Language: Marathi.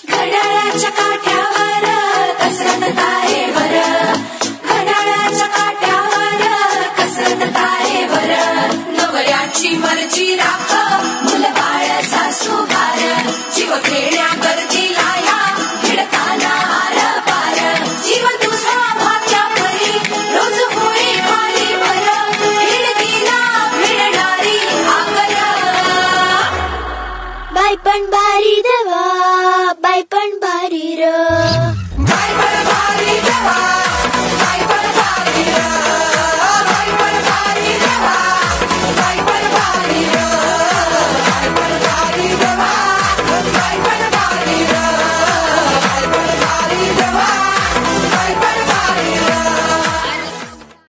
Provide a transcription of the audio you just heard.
घड्याळाच्या काठ्यावर कसरत तारेवर, घड्याळाच्या काठ्यावर कसरत तारेवर, नवऱ्याची मर्जी राख मुलबाळ सासू घार, जीव खेळण्या गर्दीला या भिडताना आर पार, जीव तुझा भाग्या परी रोज होई खाली भर, भिडकीला भिडणारी आकर. बाई पण बारी देवा, बाई पण